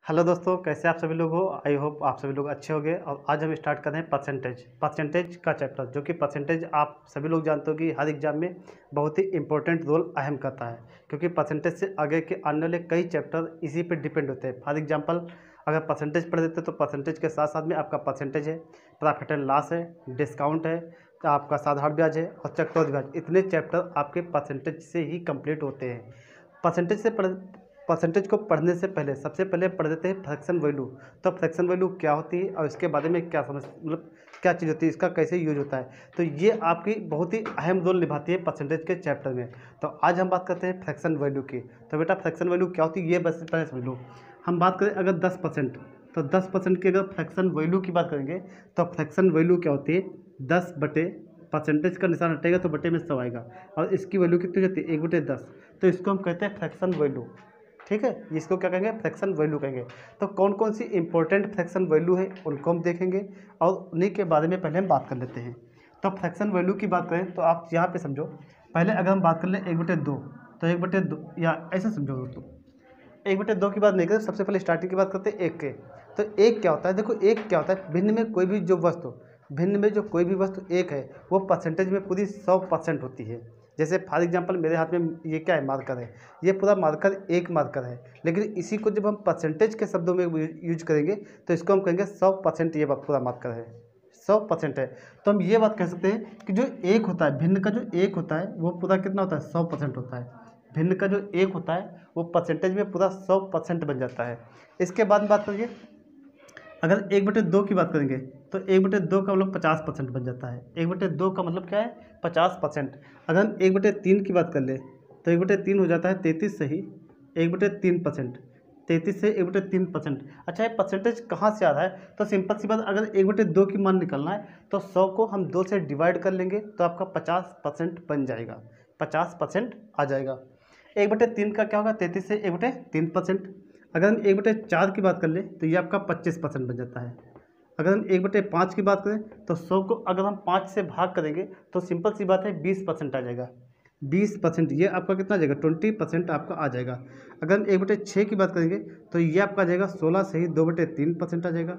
Hello दोस्तों, कैसे आप सभी लोग हो। आई होप आप सभी लोग अच्छे होंगे। और आज हम स्टार्ट कर रहे हैं परसेंटेज का चैप्टर, जो कि परसेंटेज आप सभी लोग जानते हो कि हर एग्जाम में बहुत ही इंपॉर्टेंट रोल अहम करता है, क्योंकि परसेंटेज से आगे के आने वाले कई चैप्टर इसी पे डिपेंड होते हैं। फॉर एग्जांपल, अगर परसेंटेज पढ़ देते तो परसेंटेज के साथ साथ में आपका परसेंटेज है, प्रॉफिट एंड लॉस है, डिस्काउंट है, तो आपका साधारण ब्याज है और चक्रवृद्धि ब्याज, इतने चैप्टर आपके परसेंटेज से ही कंप्लीट होते हैं। परसेंटेज से पढ़ परसेंटेज को पढ़ने से पहले सबसे पहले पढ़ देते हैं फ्रैक्शन वैल्यू। तो फ्रैक्शन वैल्यू क्या होती है और इसके बारे में क्या क्या चीज़ होती है, इसका कैसे यूज होता है, तो ये आपकी बहुत ही अहम रोल निभाती है परसेंटेज के चैप्टर में। तो आज हम बात करते हैं फ्रैक्शन वैल्यू की। तो बेटा, फ्रैक्शन वैल्यू क्या होती है ये बस पहले समझ लो। हम बात करें अगर 10%, तो 10% की अगर फ्रैक्शन वैल्यू की बात करेंगे तो फ्रैक्शन वैल्यू क्या होती है, 10 बटे परसेंटेज का निशान हटेगा तो बटे में 100 आएगा, और इसकी वैल्यू कितनी हो जाती है, 1/10। तो इसको हम कहते हैं फ्रैक्शन वैल्यू। ठीक है, इसको क्या कहेंगे, फ्रैक्शन वैल्यू कहेंगे। तो कौन कौन सी इंपॉर्टेंट फ्रैक्शन वैल्यू है उनको हम देखेंगे, और उन्हीं के बारे में पहले हम बात कर लेते हैं। तो फ्रैक्शन वैल्यू की बात करें तो आप यहाँ पे समझो, पहले अगर हम बात कर लें 1/2, तो 1/2 या ऐसे समझो दोस्तों, 1/2 की बात नहीं करते, सबसे पहले स्टार्टिंग की बात करते हैं 1 के। तो एक क्या होता है, देखो एक क्या होता है, भिन्न में कोई भी जो वस्तु, भिन्न में जो कोई भी वस्तु एक है वो परसेंटेज में पूरी 100% होती है। जैसे फॉर एग्जांपल मेरे हाथ में ये क्या है, मार्कर है, ये पूरा मार्कर एक मार्कर है, लेकिन इसी को जब हम परसेंटेज के शब्दों में यूज करेंगे तो इसको हम कहेंगे 100% ये पूरा मार्कर है, 100% है। तो हम ये बात कह सकते हैं कि जो एक होता है, भिन्न का जो एक होता है वो पूरा कितना होता है, 100% होता है। भिन्न का जो एक होता है वो परसेंटेज में पूरा 100% बन जाता है। इसके बाद बात करिए, अगर 1/2 की बात करेंगे तो 1/2 का मतलब 50% बन जाता है। 1/2 का मतलब क्या है, 50%। अगर हम 1/3 की बात कर ले तो 1/3 हो जाता है 33 से ही 1/3%, 33 से 1/3%। अच्छा, ये परसेंटेज कहाँ से आ रहा है, तो सिंपल सी बात, अगर 1/2 की मान निकलना है तो 100 को हम 2 से डिवाइड कर लेंगे तो आपका 50% बन जाएगा, 50% आ जाएगा। 1/3 का क्या होगा, 33 से 1/3%। अगर हम 1/4 की बात कर लें तो ये आपका 25% बन जाता है। अगर हम 1/5 की बात करें तो 100 को अगर हम 5 से भाग करेंगे तो सिंपल सी बात है 20% आ जाएगा। 20% ये आपका कितना आ जाएगा, 20% आपका आ जाएगा। अगर हम 1/6 की बात करेंगे तो ये आपका आ जाएगा 16 से ही 2/3% आ जाएगा।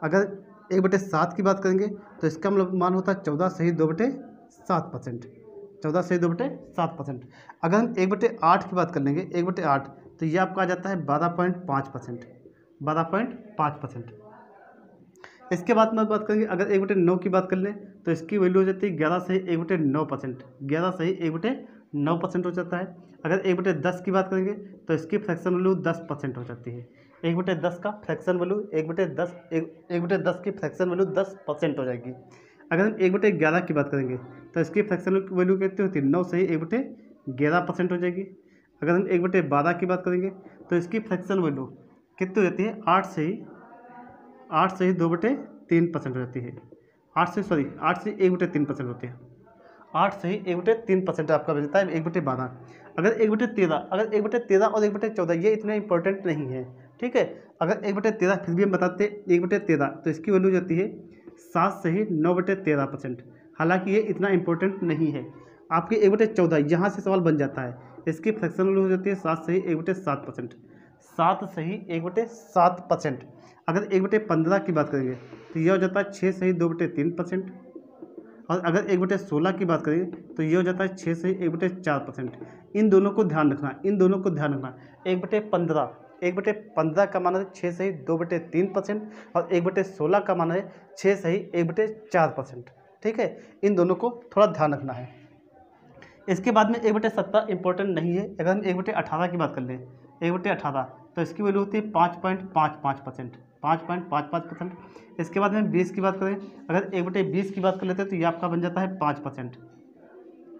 अगर 1/7 की बात करेंगे तो इसका मतलब मान होता है 14 से ही 2/7%, 14 से 2/7%। अगर हम 1/8 की बात कर लेंगे, 1/8, तो ये आपका आ जाता है 12.5%, 12.5%। इसके बाद में बात करेंगे, अगर 1/9 की बात कर लें तो इसकी वैल्यू हो जाती है 11 से 1/9%, 11 से ही 1/9% हो जाता है। अगर 1/10 की बात करेंगे तो इसकी फ्रैक्शन वैल्यू 10% हो जाती है। 1/10 का फ्रैक्शन वैल्यू 1/10 की फ्रैक्शन वैल्यू 10% हो जाएगी। अगर हम 1/11 की बात करेंगे तो इसकी फ्रैक्शन वैल्यू कितनी होती है, 9 से ही 1/11% हो जाएगी। अगर हम 1/12 की बात करेंगे तो इसकी फ्रैक्शन वैल्यू कितनी हो जाती है, 8 से ही 2/3% हो जाती है। 8 से 1/3% होती है। 8 से ही 1/3% आपका बचता है 1/12। अगर 1/13, अगर 1/13 और 1/14 ये इतने इंपॉर्टेंट नहीं है, ठीक है। अगर 1/13 फिर भी हम बताते हैं 1/13, तो इसकी वैल्यू जाती है 7 से ही 9/13%। हालांकि ये इतना इंपॉर्टेंट नहीं है। आपकी 1/14 यहाँ से सवाल बन जाता है, इसकी फ्रैक्शन वैल्यू हो जाती है 7 से ही 1/7%, 7 से ही 1/7%। अगर 1/15 की बात करेंगे तो यह हो जाता है 6 से ही 2/3%। और अगर 1/16 की बात करें तो ये हो जाता है 6 से 1/4%। इन दोनों को ध्यान रखना, इन दोनों को ध्यान रखना। 1/15 का मान है 6 से ही 2/3%, और 1/16 का मान है 6 से ही 1/4%। ठीक है, इन दोनों को थोड़ा ध्यान रखना है। इसके बाद में 1/17 इंपॉर्टेंट नहीं है। अगर हम 1/18 की बात कर लें, 1/18, तो इसकी वैल्यू होती है 5.55%, 5.55%। इसके बाद में 20 की बात करें, अगर 1/20 की बात कर लेते हैं तो ये आपका बन जाता है 5%।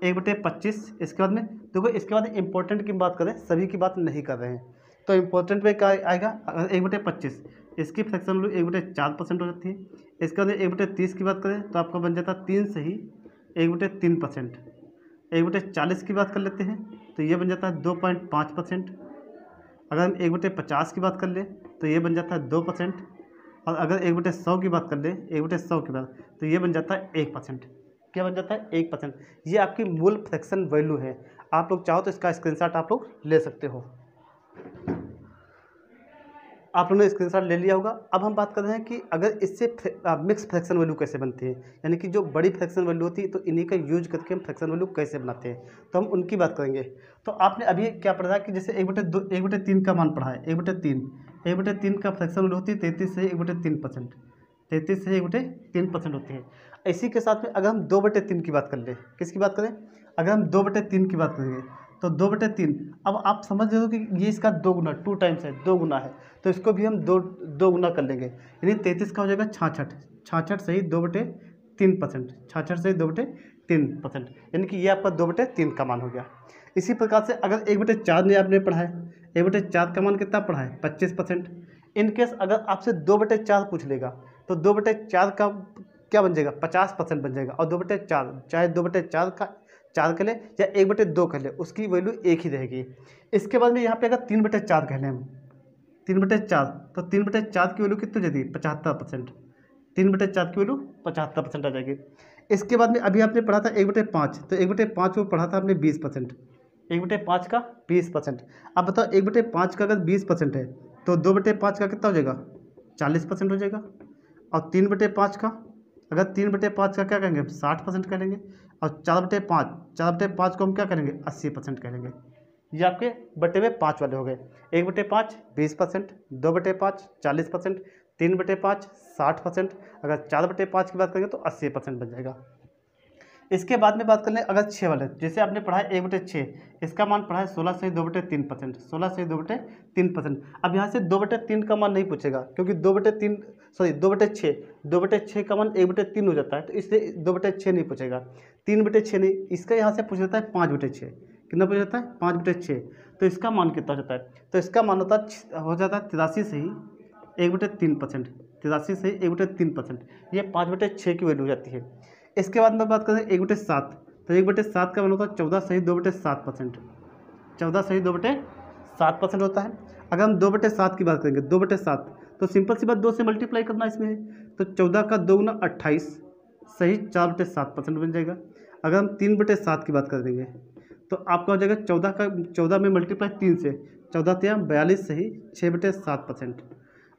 1/25, इसके बाद में देखो, इसके बाद इंपॉर्टेंट की बात करें, सभी की बात नहीं कर रहे हैं, तो इंपॉर्टेंट में क्या आएगा, अगर 1/25 इसकी फ्रैक्शन वैल्यू 1/4% हो जाती है। इसके बाद 1/30 की बात करें तो आपका बन जाता है 3 से ही 1/3%। 1/40 की बात कर लेते हैं तो ये बन जाता है 2.5%। अगर हम 1/50 की बात कर लें तो ये बन जाता है 2%। और अगर 1/100 की बात कर लें, 1/100 की बात, तो ये बन जाता है 1%। क्या बन जाता है, 1%। ये आपकी मूल फ्रैक्शन वैल्यू है। आप लोग चाहो तो इसका स्क्रीनशॉट आप लोग ले सकते हो। आप लोगों ने स्क्रीनशॉट ले लिया होगा। अब हम बात कर रहे हैं कि अगर इससे मिक्स फ्रैक्शन वैल्यू कैसे बनती है, यानी कि जो बड़ी फ्रैक्शन वैल्यू होती है तो इन्हीं का यूज करके हम फ्रैक्शन वैल्यू कैसे बनाते हैं, तो हम उनकी बात करेंगे। तो आपने अभी क्या पढ़ा कि जैसे 1/3 का मान पढ़ा है, 1/3 का फ्रैक्शन वैल्यू होती है 33 से 1/3%, 33 से 1/3% होती है। इसी के साथ में अगर हम 2/3 की बात कर लें, किसकी बात करें, अगर हम 2/3 की बात करेंगे तो 2/3, अब आप समझ रहे हो कि ये इसका 2 गुना, 2 टाइम्स है, 2 गुना है, तो इसको भी हम दो गुना कर लेंगे, यानी 33 का हो जाएगा 66, 66 से ही 2/3%, 66 से 2/3%, यानी कि ये आपका 2/3 का मान हो गया। इसी प्रकार से अगर 1/4 ने आपने पढ़ा है, 1/4 का मान कितना पढ़ा है, 25%। इन केस अगर आपसे 2/4 पूछ लेगा तो 2/4 का क्या बन जाएगा, 50% बन जाएगा। और 2/4 चाहे 2/4 का 4 कर ले या 1/2 कर ले, उसकी वैल्यू एक ही रहेगी। इसके बाद में यहाँ पे अगर 3/4 कह लें हम, 3/4, तो 3/4 की वैल्यू कितनी हो जाती है, 75%। 3/4 की वैल्यू 75% आ जाएगी। इसके बाद में अभी आपने पढ़ा था 1/5, तो 1/5 को पढ़ा था आपने 20%, 1/5 का 20%। अब बताओ 1/5 का अगर 20% है तो 2/5 का कितना हो जाएगा, 40% हो जाएगा। और 3/5 का, अगर 3/5 का क्या करेंगे, 60% करेंगे। और 4/5 को हम क्या करेंगे, 80% करेंगे। ये आपके बटे में 5 वाले हो गए। 1/5 20%, 2/5 40%, 3/5 60%, अगर 4/5 की बात करेंगे तो 80% बन जाएगा। इसके बाद में बात कर लें अगर 6 वाले, जैसे आपने पढ़ा है 1/6, इसका मान पढ़ा है 16 से 2/3%, 16 से 2/3%। अब यहाँ से 2/3 का मान नहीं पूछेगा, क्योंकि 2/6 का मान 1/3 हो जाता है, तो इसलिए 2/6 नहीं पूछेगा, 3/6 नहीं, इसका यहाँ से पूछ लेता है 5/6। कितना पूछ जाता है, 5/6। तो इसका मान कितना हो जाता है, तो इसका मान हो जाता है 83 से ही 1/3%, 83 से 1/3%, ये 5/6 की वैल्यू हो जाती है। इसके बाद में बात करें 1/7, तो 1/7 का मान होता है 14 सही 2/7%, 14 सही 2/7% होता है। अगर हम 2/7 की बात करेंगे, 2/7, तो सिंपल सी बात 2 से मल्टीप्लाई करना इसमें है, तो 14 का 2 गुना 28 सही 4/7% बन जाएगा। अगर हम 3/7 की बात कर देंगे तो आपका हो जाएगा 14 में मल्टीप्लाई 3 से, 14 3 42 सही 6/7%।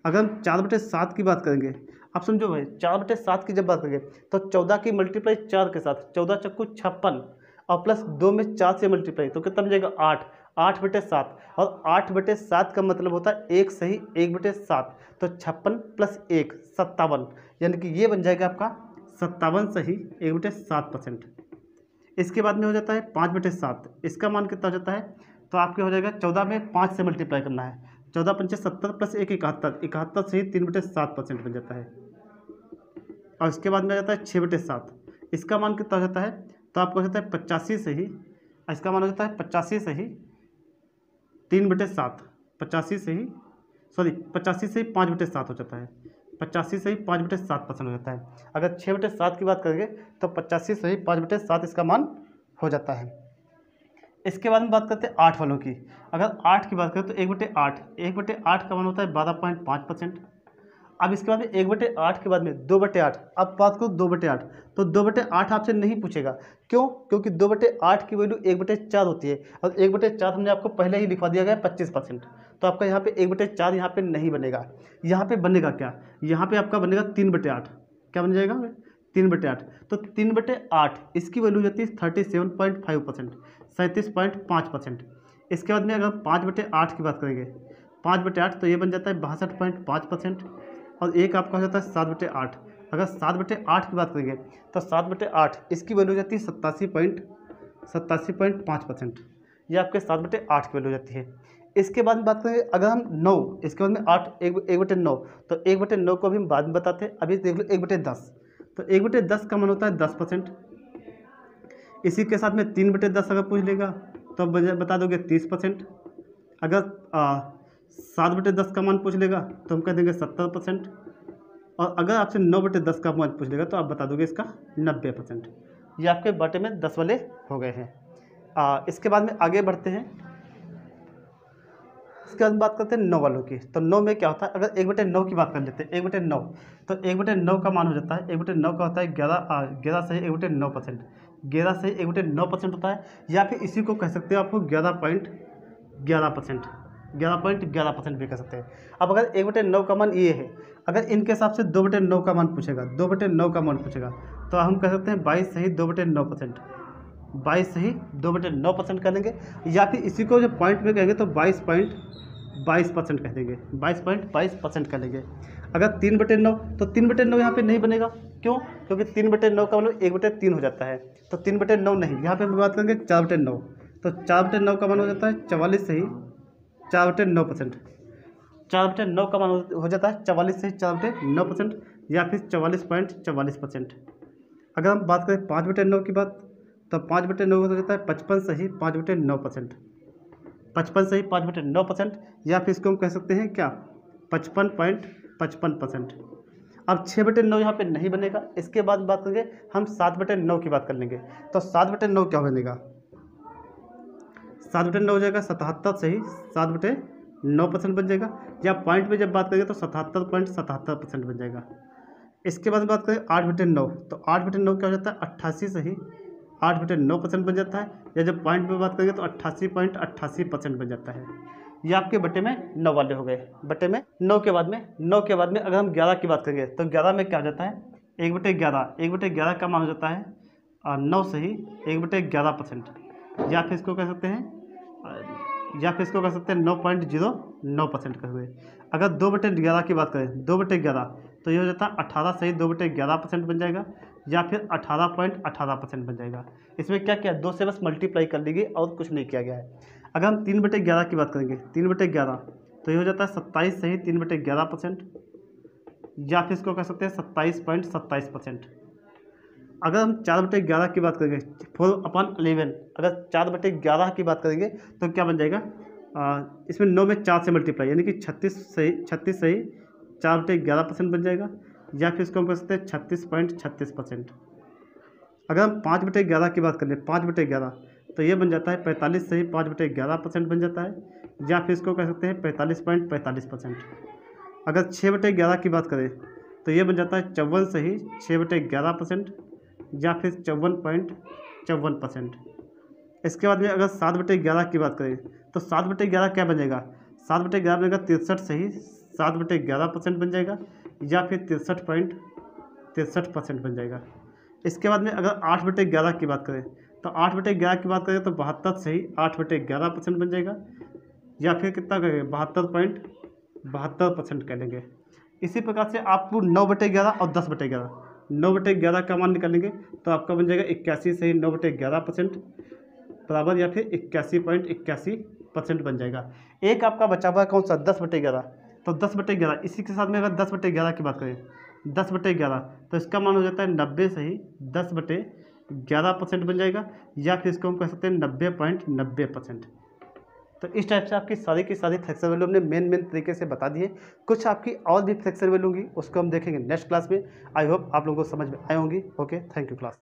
अगर हम 4/7 की बात करेंगे, आप समझो भाई 4/7 की जब बात करेंगे तो 14 की मल्टीप्लाई 4 के साथ, 14 चक्कू 56 और प्लस 2 में 4 से मल्टीप्लाई, तो कितना बन जाएगा 8, 8/7। और 8/7 का मतलब होता है 1 सही 1/7, तो 56 प्लस 1 57, यानी कि ये बन जाएगा आपका 57 सही 1/7%। इसके बाद में हो जाता है 5/7, इसका मान कितना हो जाता है, तो आपके हो जाएगा 14 में 5 से मल्टीप्लाई करना है, 14 पंचे 70 प्लस 1 71, 71 से ही 3/7% बन जाता है। और इसके बाद में आ जाता है 6/7, इसका मान कितना हो जाता है, तो आपको हो जाता है 85 से ही, इसका मान हो जाता है 85 से ही 3/7, 85 से ही 5/7 हो जाता है, 85 से ही 5/7% हो जाता है। अगर 6/7 की बात करेंगे तो 85 से ही 5/7 इसका मान हो जाता है। इसके बाद में बात करते हैं 8 वालों की। अगर 8 की बात करें तो 1/8, 1/8 का मान होता है 12.5%। अब इसके बाद में 1/8 के बाद में 2/8, अब बात करो 2/8, तो 2/8 आपसे नहीं पूछेगा, क्यों, क्योंकि 2/8 की वैल्यू 1/4 होती है, और 1/4 हमने आपको पहले ही लिखवा दिया गया है 25%, तो आपका यहाँ पे 1/4 यहाँ पे नहीं बनेगा। यहाँ पे बनेगा क्या, यहाँ पे आपका बनेगा 3/8, क्या बन जाएगा 3/8, तो 3/8 इसकी वैल्यू हो जाती है 37.5%, 37.5%। इसके बाद में अगर 5/8 की बात करेंगे, 5/8 तो ये बन जाता है 62.5%, और एक आपका हो जाता है 7/8। अगर 7/8 की बात करेंगे तो 7/8 इसकी वैल्यू हो जाती है 87.5%, ये आपके 7/8 की वैल्यू हो जाती है। इसके बाद में बात करेंगे अगर हम 9, इसके बाद में 8, 1/9, तो 1/9 को भी हम बाद में बताते हैं। अभी देख लो 1/10, तो 1/10 का मान होता है 10%। इसी के साथ में 3/10 अगर पूछ लेगा तो बता दोगे 30%। अगर 7/10 का मान पूछ लेगा तो हम कह देंगे 70%। और अगर आपसे 9/10 का मान पूछ लेगा तो आप बता दोगे इसका 90%। ये आपके बटे में 10 वाले हो गए हैं। इसके बाद में आगे बढ़ते हैं। इसके बाद बात करते हैं 9 वालों की। तो 9 में क्या होता है, अगर 1/9 की बात कर लेते हैं, 1/9, तो 1/9 का मान हो जाता है, 1/9 का होता है 11 से 1/9%, 11 से 1/9% होता है, या फिर इसी को कह सकते हो आपको 11.11%। 11.11% भी कह सकते हैं। अब अगर 1/9 का मान ये है, अगर इनके हिसाब से 2/9 का मान पूछेगा, 2/9 का मान पूछेगा, तो हम कह सकते हैं 22 सही 2/9%, 22 सही 2/9% कर लेंगे, या फिर इसी को जो पॉइंट में कहेंगे तो 22.22% कह देंगे, 22.22% कर लेंगे। अगर 3/9 तो 3/9 यहाँ पे नहीं बनेगा, क्यों? क्योंकि 3/9 का मतलब 1/3 हो जाता है, तो 3/9 नहीं, यहाँ पे हम बात करेंगे 4/9, तो 4/9 का मान हो जाता है 44 सही 4/9%, 4/9 का मान हो जाता है 44 सही 4/9%, या फिर 44.44%। अगर हम बात करें 5/9 की बात, तो 5/9 हो जाता है 55 सही 5/9%, 55 सही 5/9%, या फिर इसको हम कह सकते हैं क्या 55.55%। अब 6/9 यहाँ पे नहीं बनेगा। इसके बाद बात करेंगे हम 7/9 की बात कर लेंगे, तो 7/9 क्या बनेगा, 7/9 हो जाएगा 77 सही 7/9% बन जाएगा, या पॉइंट पे जब बात करेंगे तो 77.77% बन जाएगा। इसके बाद बात करें 8/9, तो 8/9 क्या हो जाता है 88 सही 8/9% बन जाता है, या जब पॉइंट पे बात करेंगे तो 88.88% बन जाता है। ये आपके बटे में 9 वाले हो गए। बटे में 9 के बाद में अगर हम 11 की बात करेंगे तो 11 में क्या हो जाता है 1/11 का मान हो जाता है 9 सही 1/11%, या फिर इसको कह सकते हैं 9.09% कर हुए। अगर 2/11 की बात करें 2/11 तो ये हो जाता है 18 सही 2/11% बन जाएगा, या फिर 18.18% बन जाएगा। इसमें क्या किया 2 से बस मल्टीप्लाई कर लीजिए और कुछ नहीं किया गया है। अगर हम 3/11 की बात करेंगे 3/11 तो ये हो जाता है 27 सही 3/11%, या फिर इसको कह सकते हैं 27.27%। अगर हम 4/11 की बात करेंगे 4/11, अगर 4/11 की बात करेंगे तो क्या बन जाएगा इसमें 9 में 4 से मल्टीप्लाई, यानी कि 36 सही 4/11% बन जाएगा, या फिर इसको हम कह सकते हैं 36.36%। अगर हम 5/11 की बात करें 5/11 तो ये बन जाता है 45 सही 5/11% बन जाता है, या फिर इसको कह सकते हैं 45.45%। अगर 6/11 की बात करें तो ये बन जाता है 54 सही 6/11%, या फिर 54.54%। इसके बाद में अगर 7/11 की बात करें तो 7/11 क्या बनेगा 7/11 बनेगा 63 सही 7/11% बन जाएगा, या फिर 63.63% बन जाएगा। इसके बाद में अगर 8/11 की बात करें तो 8/11 की बात करें तो 72 सही 8/11% बन जाएगा, या फिर कितना करेंगे 72.72% कर लेंगे। इसी प्रकार से आपको 9/11 और 10/11, 9/11 का मान निकालेंगे तो आपका बन जाएगा 81 सही 9/11% बराबर, या फिर 81.81% बन जाएगा। एक आपका बचा हुआ है कौन सा 10/11, तो 10/11 इसी के साथ में अगर 10/11 की बात करें 10/11 तो इसका मान हो जाता है 90 सही 10/11% बन जाएगा, या फिर इसको हम कह सकते हैं 90.90%। तो इस टाइप से आपकी सारी की सारी फ्रैक्शन वैल्यू हमने मेन तरीके से बता दी है। कुछ आपकी और भी फ्रैक्शन वैल्यू होंगी उसको हम देखेंगे नेक्स्ट क्लास में। आई होप आप लोगों को समझ में आए होंगी। Okay, thank you class.